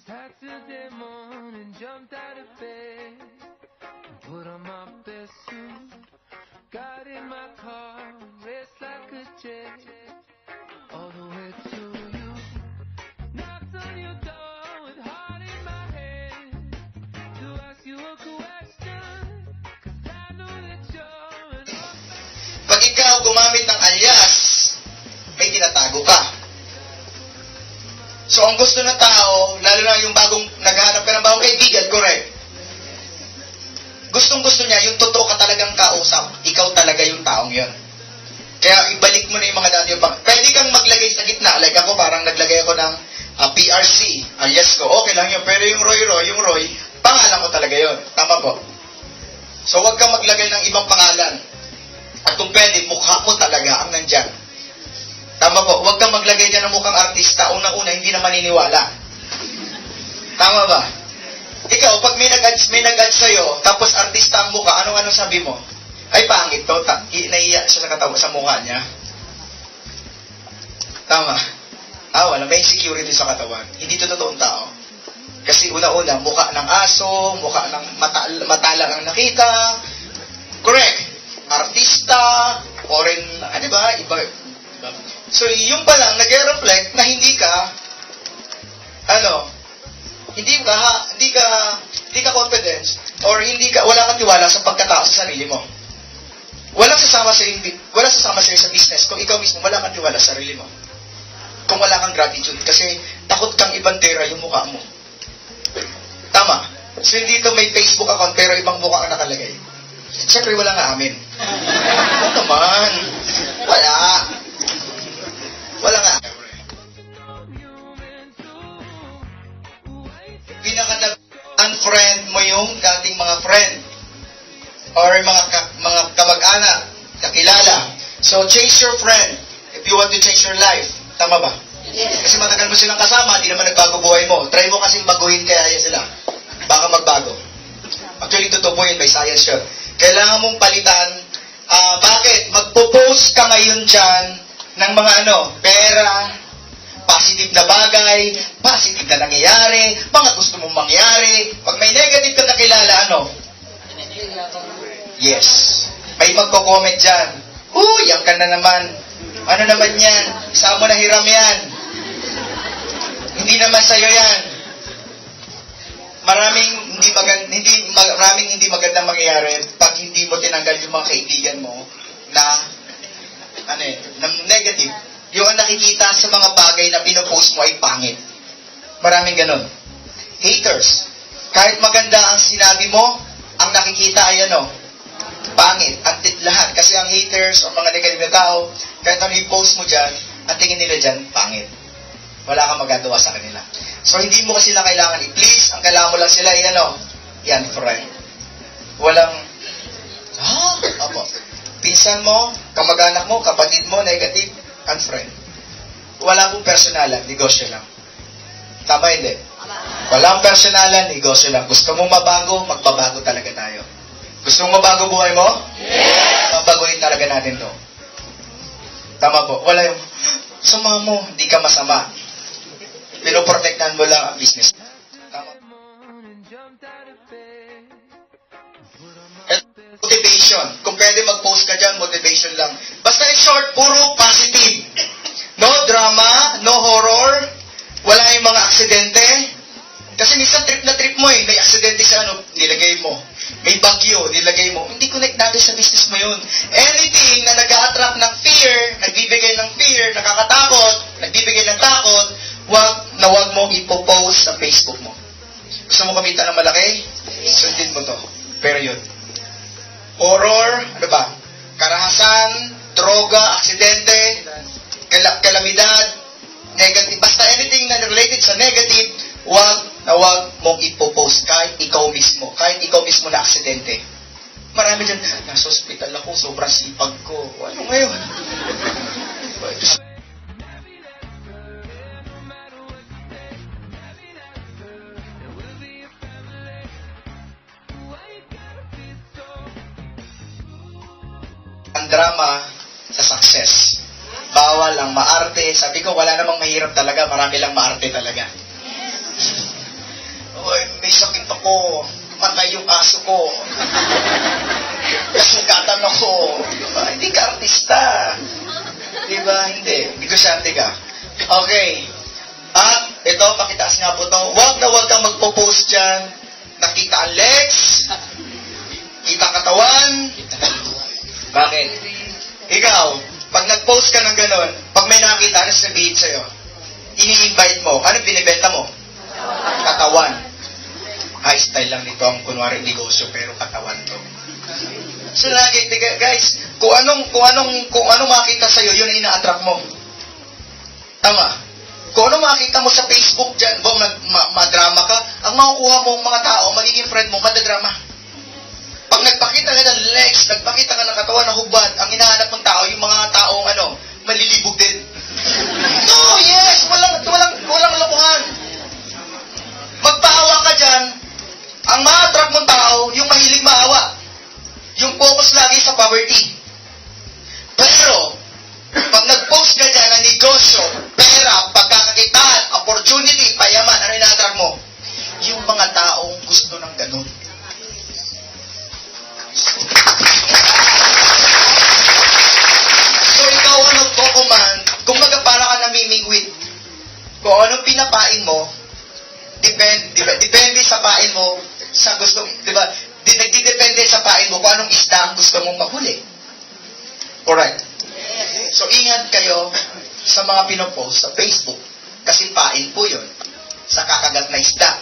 Saturday morning, jumped out of bed, put on my best suit, got in my car, raced like a jet, all the way to you. Knocked on your door with heart in my head, to ask you a question, 'cause I know that you're an old-fashioned. Pag ikaw gumamit ng alias, may tinatago ka. So, ang gusto ng tao, lalo na yung bagong naghahanap ka ng bagong kaibigan, correct? Gustong-gusto niya, yung totoo ka talagang kausap, ikaw talaga yung taong yun. Kaya ibalik mo na yung mga dati. Pwede kang maglagay sa gitna. Like ako, parang naglagay ako ng PRC, alias ko. Okay lang yun. Pero yung Roy, pangalan ko talaga yun. Tama po. So, huwag kang maglagay ng ibang pangalan. At kung pwede, mukha mo talaga ang nandyan. Tama po, huwag kang maglagay dyan ng mukhang artista. Unang-una, hindi na maniniwala. Tama ba? Ikaw, pag may nag-add sa'yo, tapos artista ang mukha, anong sabi mo? Ay, pangit to. Naiiyak siya sa mukha niya. Tama. Wala. May insecurity sa katawan. Hindi to totoong tao. Kasi una-una, mukha ng aso, mukha ng mata lang ang nakita. Correct. Artista, o rin, di ba? Iba. So, yung pa lang, nag-reflect na hindi ka confidence, or wala kang tiwala sa pagkatao sa sarili mo. Walang sasama sa'yo sa business kung ikaw mismo wala kang tiwala sa sarili mo. Kung wala kang gratitude, kasi takot kang ibandera yung mukha mo. Tama. So, hindi ito may Facebook account, pero ibang mukha ang nakalagay. Siyempre, wala nga amin. Ano naman? Wala nga. Unfriend mo yung dating mga friend or mga kamag-anak, kakilala. So, change your friend if you want to change your life. Tama ba? Yes. Kasi matagal mo silang kasama, di naman nagbago buhay mo. Try mo kasing baguhin kaya sila. Baka magbago. Actually, totoo po yun. May science yun. Kailangan mong palitan. Bakit? Magpo-post ka ngayon dyan ng mga pera, positive na bagay, positive na nangyayari, mga gusto mong mangyari. Pag may negative ka nakilala, Yes. May magko-comment dyan. Yan ka na naman. Ano naman yan? Saan mo nahiram yan? Hindi naman sa'yo yan. Maraming hindi magandang mangyayari pag hindi mo tinanggal yung mga kaibigan mo na negative. Yung nakikita sa mga bagay na pinopost mo ay pangit. Maraming ganun. Haters. Kahit maganda ang sinabi mo, ang nakikita ay pangit. Antit lahat. Kasi ang haters o mga negative na tao, kahit ano i-post mo dyan, ang tingin nila dyan, pangit. Wala kang magagawa sa kanila. So, hindi mo kasi sila kailangan i-please. Ang kailangan mo lang sila yan, friend. Walang, opo. Pinsan mo, kamag-anak mo, kapatid mo, negative, unfriend. Wala pong personalan, negosyo lang. Tama hindi? Walang personalan, negosyo lang. Gusto mong mabago, magbabago talaga tayo. Gusto mong mabago buhay mo? Yes! Mabaguhin talaga natin to. Tama po. Wala yung, sama mo, hindi ka masama. Pinoprotektahan mo lang ang business. Tama. Motivation. Kung pwede mag-post ka dyan, motivation lang. Basta in short, puro positive. No drama, no horror, wala yung mga aksidente. Kasi minsan trip na trip mo may aksidente sa nilagay mo. May bagyo, nilagay mo. Hindi connect natin sa business mo yun. Anything na nag-a-attract ng fear, nagbibigay ng fear, nakakatakot, nagbibigay ng takot, wag mo ipopost sa Facebook mo. Gusto mo kumita ng malaki? Sundin mo to. Pero yun. Horror, karahasan, droga, aksidente, kalamidad, negative. Basta anything na related sa negative, wag mong ipopost kahit ikaw mismo na aksidente. Marami dyan, nasa hospital ako, sobrang sipag ko. Ano ngayon? Ang drama sa success. Bawal ang maarte. Sabi ko, wala namang mahirap talaga. Marami lang maarte talaga. may sakit ako, matay yung aso ko, nasugatan ako. Hindi ka artista. Diba? Hindi ko sante ka. Okay. At ito, pakitaas nga po ito. Huwag kang magpo-post dyan. Nakita ang legs, kita katawan. Bakit? Ikaw, pag nag-post ka ng ganon, pag may nakita, ano sabihin sa'yo? Ini-invite mo. Ano binibenta mo? Katawan. High style lang nito ang kunwari negosyo, pero katawan to. So lagi, guys, kung anong makita sa'yo, yun ang ina-attract mo. Tama. Kung ano makita mo sa Facebook dyan, madrama ka, ang makukuha mo mga tao, magiging friend mo, madadrama. Pag nagpakita ka ng legs, nagpakita ka ng katawan na hubad, ang hinahanap ng tao, yung mga taong malilibog din. No, yes, walang lokohan. Magpaawa ka dyan, ang ma-attract mong tao, yung mahilig maawa. Yung focus lagi sa poverty. Pero, pag nag-post ka dyan ng negosyo, pera, pagkakakitaan, opportunity, payaman, ano ina-attract mo? Yung mga taong gusto ng ganun. So, ikaw ang nagko-command, kung para ka namimingwit, kung anong pinapain mo, depende sa pain mo, sa gusto, di ba? Depende sa pain mo kung anong isda ang gusto mong mahuli. Alright. So, ingat kayo sa mga pinopost sa Facebook. Kasi pain po yun sa kakagat na isda.